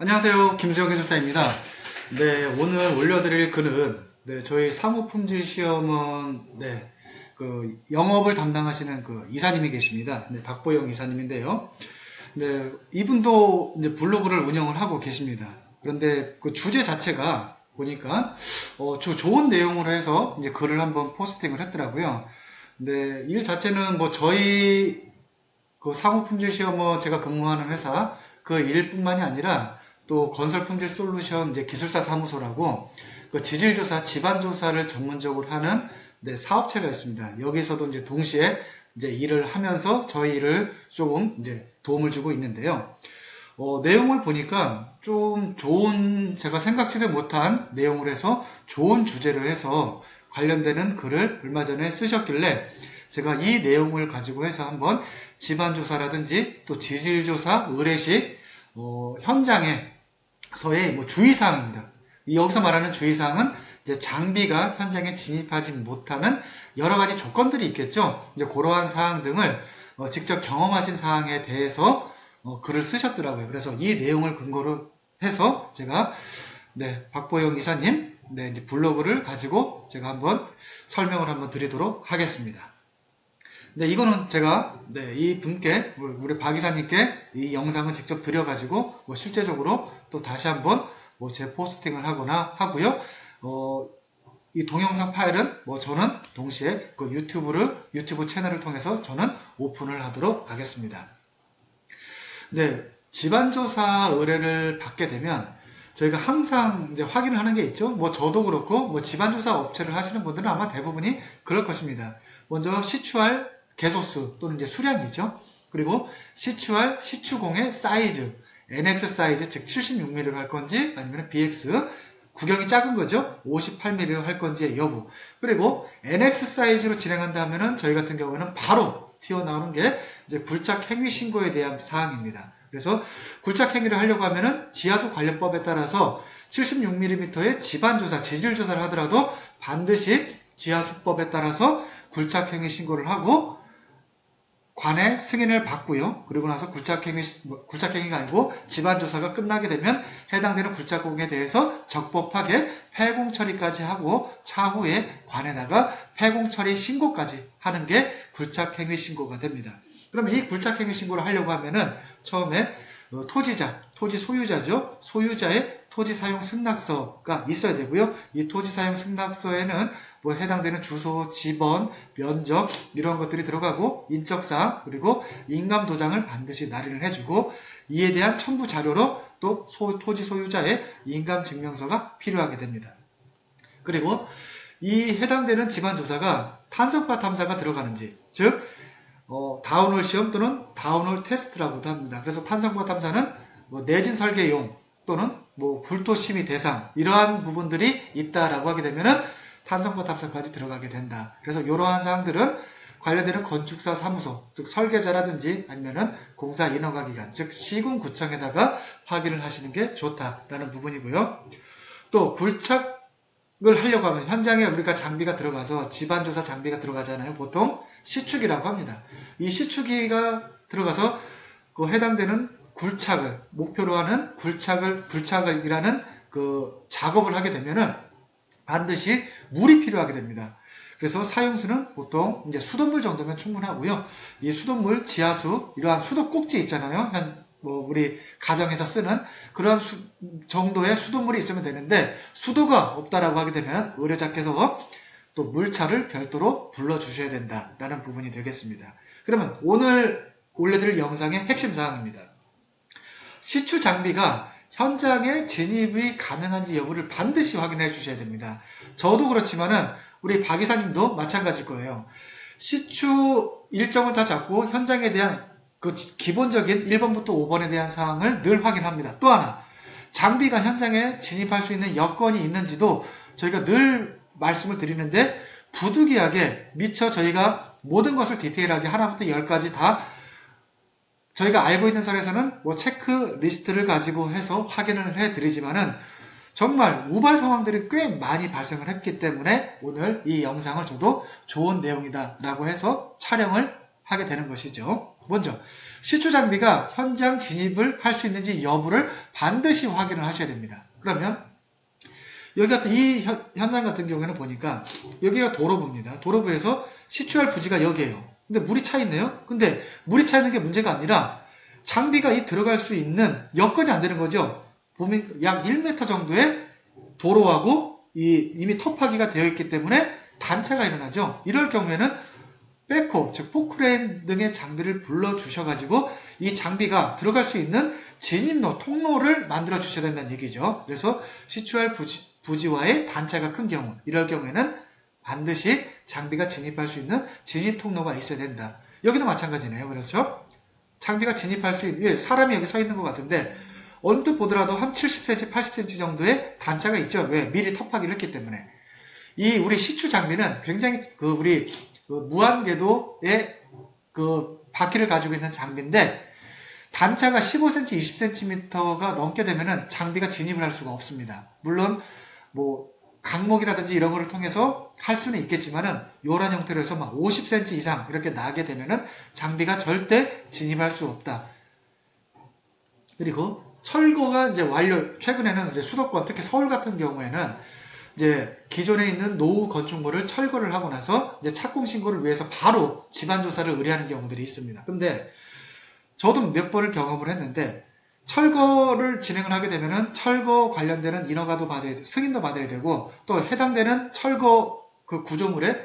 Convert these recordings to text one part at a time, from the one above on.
안녕하세요. 김수영 기술사입니다. 네, 오늘 올려드릴 글은 저희 사무품질 시험원 영업을 담당하시는 이사님이 계십니다. 박보영 이사님인데요. 이분도 이제 블로그를 운영을 하고 계십니다. 그런데 그 주제 자체가 보니까 좋은 내용으로 해서 이제 글을 한번 포스팅을 했더라고요. 일 자체는 저희 사무품질 시험원 제가 근무하는 회사 그 일뿐만이 아니라 또 건설품질 솔루션 이제 기술사 사무소라고 지질조사, 지반조사를 전문적으로 하는 사업체가 있습니다. 여기서도 이제 동시에 이제 일을 하면서 저희 일을 조금 이제 도움을 주고 있는데요. 내용을 보니까 좀 좋은, 제가 생각지도 못한 내용을 해서 좋은 주제를 해서 관련되는 글을 얼마 전에 쓰셨길래 제가 이 내용을 가지고 해서 한번 지반조사라든지 또 지질조사, 의뢰시, 현장에서의 주의사항입니다. 여기서 말하는 주의사항은 이제 장비가 현장에 진입하지 못하는 여러 가지 조건들이 있겠죠. 이제 그러한 사항 등을 직접 경험하신 사항에 대해서 글을 쓰셨더라고요. 그래서 이 내용을 근거로 해서 제가 박보영 이사님 이제 블로그를 가지고 제가 한번 설명을 한번 드리도록 하겠습니다. 이거는 제가 이 분께 우리 박 이사님께 이 영상을 직접 드려가지고 실제적으로 또 다시 한번 재포스팅을 하거나 하고요. 이 동영상 파일은 저는 동시에 유튜브 채널을 통해서 저는 오픈을 하도록 하겠습니다. 지반조사 의뢰를 받게 되면 저희가 항상 이제 확인을 하는 게 있죠. 저도 그렇고 지반조사 업체를 하시는 분들은 아마 대부분이 그럴 것입니다. 먼저 시추할 개소수 또는 이제 수량이죠. 그리고 시추할 시추공의 사이즈, NX 사이즈 즉 76mm로 할 건지 아니면 BX 구경이 작은 거죠. 58mm로 할 건지의 여부. 그리고 NX 사이즈로 진행한다 하면은 저희 같은 경우에는 바로 튀어나오는 게 이제 굴착 행위 신고에 대한 사항입니다. 그래서 굴착 행위를 하려고 하면은 지하수 관련법에 따라서 76mm의 지반조사, 지질조사를 하더라도 반드시 지하수법에 따라서 굴착 행위 신고를 하고 관의 승인을 받고요. 그리고 나서 굴착행위가 아니고 지반조사가 끝나게 되면 해당되는 굴착공에 대해서 적법하게 폐공 처리까지 하고 차후에 관에다가 폐공 처리 신고까지 하는 게 굴착행위 신고가 됩니다. 그러면 이 굴착행위 신고를 하려고 하면은 처음에 토지자, 토지 소유자죠. 소유자의 토지 사용 승낙서가 있어야 되고요. 이 토지 사용 승낙서에는 해당되는 주소, 지번, 면적 이런 것들이 들어가고 인적사항 그리고 인감도장을 반드시 날인을 해주고 이에 대한 첨부 자료로 또 토지 소유자의 인감증명서가 필요하게 됩니다. 그리고 이 해당되는 지반조사가 탄성파 탐사가 들어가는지 즉 다운홀 시험 또는 다운홀 테스트라고도 합니다. 그래서 탄성파 탐사는 내진 설계용 또는 굴토 심의 대상 이러한 부분들이 있다라고 하게 되면은 탄성파 탐사까지 들어가게 된다. 그래서 이러한 사항들은 관련되는 건축사 사무소, 즉 설계자라든지 아니면은 공사 인허가 기관, 즉 시군구청에다가 확인을 하시는 게 좋다라는 부분이고요. 또 굴착을 하려고 하면 현장에 우리가 장비가 들어가서 지반조사 장비가 들어가잖아요. 보통 시축이라고 합니다. 이 시축기가 들어가서 해당되는 굴착을 목표로 하는 굴착을이라는 작업을 하게 되면은 반드시 물이 필요하게 됩니다. 그래서 사용수는 보통 이제 수돗물 정도면 충분하고요. 이 수돗물, 지하수 이러한 수도 꼭지 있잖아요. 우리 가정에서 쓰는 그런 정도의 수돗물이 있으면 되는데 수도가 없다라고 하게 되면 의뢰자께서 또 물차를 별도로 불러주셔야 된다라는 부분이 되겠습니다. 그러면 오늘 올려드릴 영상의 핵심 사항입니다. 시추 장비가 현장에 진입이 가능한지 여부를 반드시 확인해 주셔야 됩니다. 저도 그렇지만은 우리 박 이사님도 마찬가지일 거예요. 시추 일정을 다 잡고 현장에 대한 기본적인 1번부터 5번에 대한 사항을 늘 확인합니다. 또 하나, 장비가 현장에 진입할 수 있는 여건이 있는지도 저희가 늘 말씀을 드리는데 부득이하게 미처 저희가 모든 것을 디테일하게 하나부터 10까지 다 저희가 알고 있는 선에서는 체크리스트를 가지고 해서 확인을 해드리지만은 정말 우발 상황들이 꽤 많이 발생을 했기 때문에 오늘 이 영상을 저도 좋은 내용이다 라고 해서 촬영을 하게 되는 것이죠. 먼저 시추 장비가 현장 진입을 할 수 있는지 여부를 반드시 확인을 하셔야 됩니다. 그러면 여기 같은 이 현장 같은 경우에는 보니까 여기가 도로부입니다. 도로부에서 시추할 부지가 여기에요. 근데 물이 차 있네요. 근데 물이 차 있는 게 문제가 아니라 장비가 이 들어갈 수 있는 여건이 안 되는 거죠. 보면 약 1m 정도의 도로하고 이미 터파기가 되어 있기 때문에 단차가 일어나죠. 이럴 경우에는 백호, 즉 포크레인 등의 장비를 불러주셔가지고 이 장비가 들어갈 수 있는 진입로, 통로를 만들어 주셔야 된다는 얘기죠. 그래서 시추할 부지와의 단차가 큰 경우, 이럴 경우에는 반드시 장비가 진입할 수 있는 진입 통로가 있어야 된다. 여기도 마찬가지네요. 그렇죠? 장비가 진입할 수 있는, 사람이 여기 서 있는 것 같은데 언뜻 보더라도 한 70cm, 80cm 정도의 단차가 있죠. 왜? 미리 터파기를 했기 때문에. 이 우리 시추 장비는 굉장히 우리 무한궤도의 바퀴를 가지고 있는 장비인데 단차가 15cm, 20cm가 넘게 되면은 장비가 진입을 할 수가 없습니다. 물론 뭐 강목이라든지 이런 거를 통해서 할 수는 있겠지만은 요런 형태로 해서 막 50cm 이상 이렇게 나게 되면은 장비가 절대 진입할 수 없다. 그리고 철거가 이제 최근에는 이제 수도권, 특히 서울 같은 경우에는 이제 기존에 있는 노후 건축물을 철거를 하고 나서 이제 착공 신고를 위해서 바로 집안 조사를 의뢰하는 경우들이 있습니다. 근데 저도 몇 번을 경험을 했는데 철거를 진행을 하게 되면은 철거 관련되는 인허가도 받아야 되고 승인도 받아야 되고 또 해당되는 철거 그 구조물에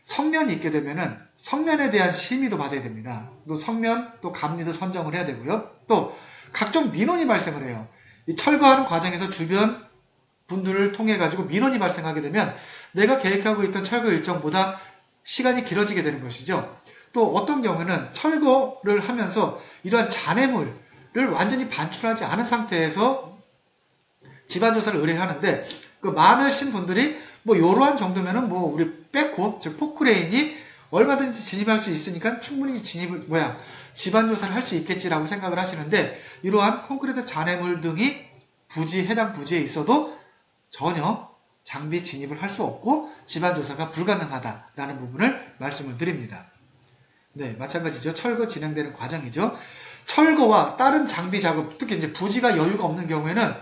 성면이 있게 되면은 성면에 대한 심의도 받아야 됩니다. 또 성면 또 감리도 선정을 해야 되고요. 또 각종 민원이 발생을 해요. 이 철거하는 과정에서 주변 분들을 통해 가지고 민원이 발생하게 되면 내가 계획하고 있던 철거 일정보다 시간이 길어지게 되는 것이죠. 또 어떤 경우에는 철거를 하면서 이러한 잔해물을 완전히 반출하지 않은 상태에서 집안조사를 의뢰하는데 그 많으신 분들이 뭐 이러한 정도면은 뭐 우리 백호 즉 포크레인이 얼마든지 진입할 수 있으니까 충분히 집안조사를 할 수 있겠지라고 생각을 하시는데 이러한 콘크리트 잔해물 등이 해당 부지에 있어도 전혀 장비 진입을 할 수 없고 집안조사가 불가능하다라는 부분을 말씀을 드립니다. 네, 마찬가지죠. 철거 진행되는 과정이죠. 철거와 다른 장비 작업, 특히 이제 부지가 여유가 없는 경우에는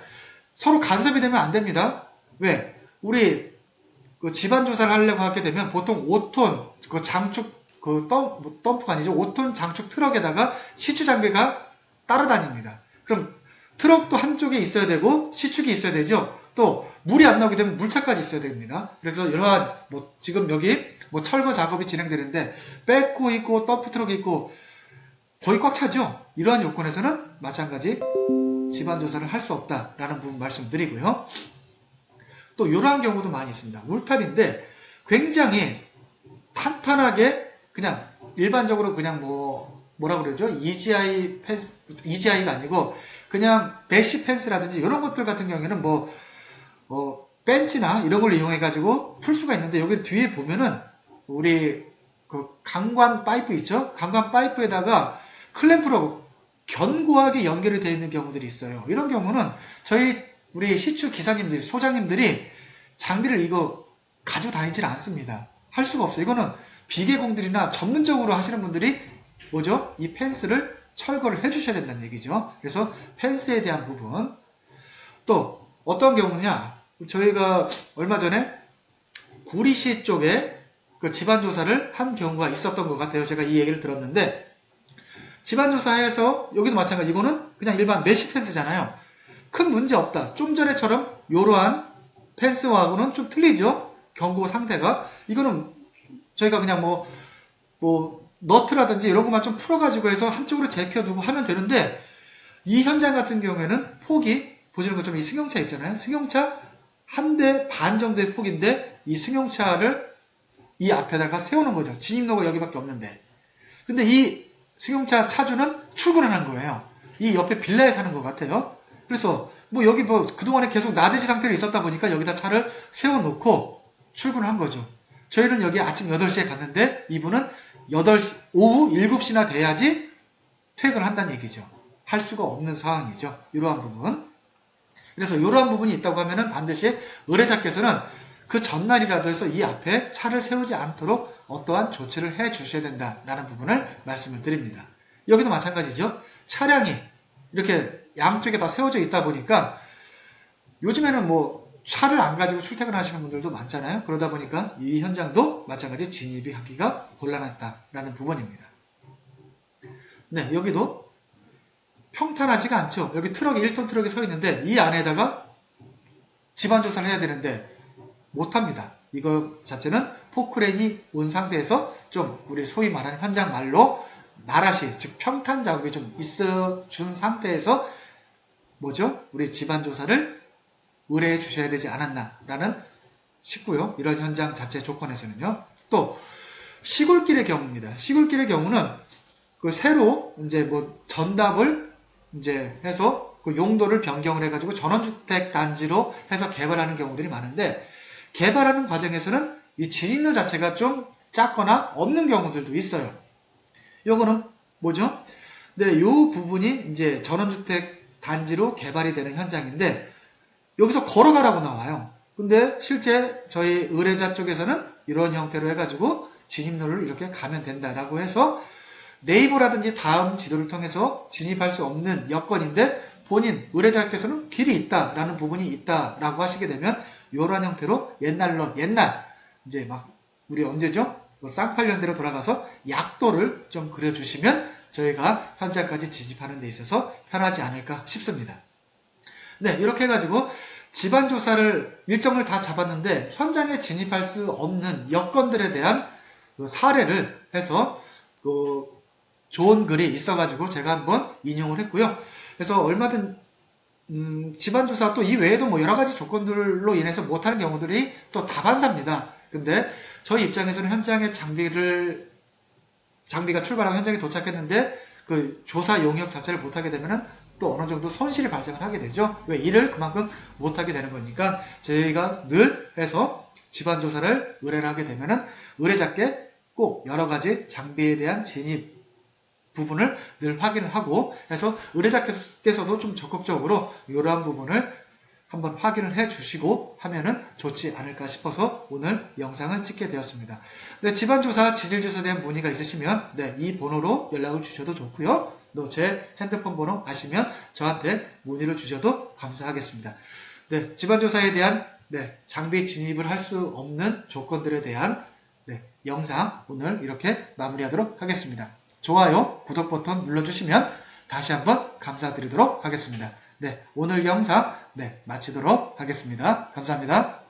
서로 간섭이 되면 안 됩니다. 왜? 우리 집안 조사를 하려고 하게 되면 보통 5톤 덤프가 아니죠. 5톤 장축 트럭에다가 시추 장비가 따라다닙니다. 그럼 트럭도 한쪽에 있어야 되고 시축이 있어야 되죠. 또 물이 안 나오게 되면 물차까지 있어야 됩니다. 그래서 이러한 지금 여기 철거 작업이 진행되는데 백호 있고 덤프 트럭이 있고 거의 꽉 차죠. 이러한 요건에서는 마찬가지 집안 조사를 할 수 없다라는 부분 말씀드리고요. 또 이러한 경우도 많이 있습니다. 울타리인데 굉장히 탄탄하게 그냥 일반적으로 그냥 뭐라 그러죠? EGI가 아니고 그냥 메쉬 펜스라든지 이런 것들 같은 경우에는 벤치나 이런 걸 이용해 가지고 풀 수가 있는데 여기 뒤에 보면은 우리 강관 파이프 있죠? 강관 파이프에다가 클램프로 견고하게 연결이 되어 있는 경우들이 있어요. 이런 경우는 우리 시추 기사님들, 소장님들이 장비를 이거 가지고 다니질 않습니다. 할 수가 없어요. 이거는 비계공들이나 전문적으로 하시는 분들이 이 펜스를 철거를 해주셔야 된다는 얘기죠. 그래서 펜스에 대한 부분. 또 어떤 경우냐? 저희가 얼마 전에 구리시 쪽에 집안조사를 한 경우가 있었던 것 같아요. 제가 이 얘기를 들었는데 집안조사해서 여기도 마찬가지 이거는 그냥 일반 메쉬 펜스잖아요. 큰 문제 없다. 좀 전에처럼 이러한 펜스하고는 좀 틀리죠. 견고 상태가. 이거는 저희가 그냥 너트라든지 이런 것만 좀 풀어가지고 해서 한쪽으로 제껴두고 하면 되는데 이 현장 같은 경우에는 폭이 보시는 것처럼 이 승용차 있잖아요. 승용차 한 대 반 정도의 폭인데 이 승용차를 이 앞에다가 세우는 거죠. 진입로가 여기밖에 없는데. 근데 이 승용차 차주는 출근하는 거예요. 이 옆에 빌라에 사는 것 같아요. 그래서 여기 그동안에 계속 나대지 상태로 있었다 보니까 여기다 차를 세워놓고 출근을 한 거죠. 저희는 여기 아침 8시에 갔는데 이분은 오후 7시나 돼야지 퇴근을 한다는 얘기죠. 할 수가 없는 상황이죠. 이러한 부분. 그래서 이러한 부분이 있다고 하면은 반드시 의뢰자께서는 그 전날이라도 해서 이 앞에 차를 세우지 않도록 어떠한 조치를 해 주셔야 된다라는 부분을 말씀을 드립니다. 여기도 마찬가지죠. 차량이 이렇게 양쪽에 다 세워져 있다 보니까 요즘에는 뭐 차를 안 가지고 출퇴근하시는 분들도 많잖아요. 그러다 보니까 이 현장도 마찬가지 진입이 하기가 곤란하다라는 부분입니다. 네, 여기도 평탄하지가 않죠. 여기 트럭이 1톤 트럭이 서 있는데 이 안에다가 지반 조사를 해야 되는데 못합니다. 이거 자체는 포크레인이 온 상태에서 좀 우리 소위 말하는 현장 말로 나라시, 즉 평탄 작업이 좀 있어 준 상태에서 뭐죠? 우리 지반 조사를 의뢰해 주셔야 되지 않았나라는 싶고요. 이런 현장 자체 조건에서는요. 또 시골길의 경우입니다. 시골길의 경우는 그 새로 이제 뭐 전답을 이제 해서 그 용도를 변경을 해가지고 전원주택 단지로 해서 개발하는 경우들이 많은데 개발하는 과정에서는 이 진입로 자체가 좀 작거나 없는 경우들도 있어요. 요거는 뭐죠? 네, 요 부분이 이제 전원주택 단지로 개발이 되는 현장인데 여기서 걸어가라고 나와요. 근데 실제 저희 의뢰자 쪽에서는 이런 형태로 해가지고 진입로를 이렇게 가면 된다라고 해서 네이버라든지 다음 지도를 통해서 진입할 수 없는 여건인데 본인 의뢰자께서는 길이 있다라는 부분이 있다라고 하시게 되면 이런 형태로 옛날 이제 막 우리 언제죠? 쌍팔년대로 돌아가서 약도를 좀 그려주시면 저희가 현장까지 진입하는 데 있어서 편하지 않을까 싶습니다. 네, 이렇게 해가지고 지반 조사를 일정을 다 잡았는데 현장에 진입할 수 없는 여건들에 대한 사례를 해서 좋은 글이 있어가지고 제가 한번 인용을 했고요. 그래서 얼마든 지반 조사 또 이 외에도 뭐 여러 가지 조건들로 인해서 못하는 경우들이 또 다반사입니다. 근데 저희 입장에서는 현장에 장비가 출발하고 현장에 도착했는데 그 조사 용역 자체를 못하게 되면은 또 어느 정도 손실이 발생을 하게 되죠. 왜 일을 그만큼 못하게 되는 거니까 저희가 늘 해서 지반 조사를 의뢰를 하게 되면은 의뢰자께 꼭 여러 가지 장비에 대한 진입 부분을 늘 확인을 하고 해서 의뢰자께서도 좀 적극적으로 이러한 부분을 한번 확인을 해 주시고 하면은 좋지 않을까 싶어서 오늘 영상을 찍게 되었습니다. 네, 지반조사, 지질조사에 대한 문의가 있으시면 네, 이 번호로 연락을 주셔도 좋고요. 또 제 핸드폰 번호 아시면 저한테 문의를 주셔도 감사하겠습니다. 네, 지반조사에 대한 장비 진입을 할 수 없는 조건들에 대한 영상 오늘 이렇게 마무리하도록 하겠습니다. 좋아요, 구독 버튼 눌러주시면 다시 한번 감사드리도록 하겠습니다. 네, 오늘 영상 마치도록 하겠습니다. 감사합니다.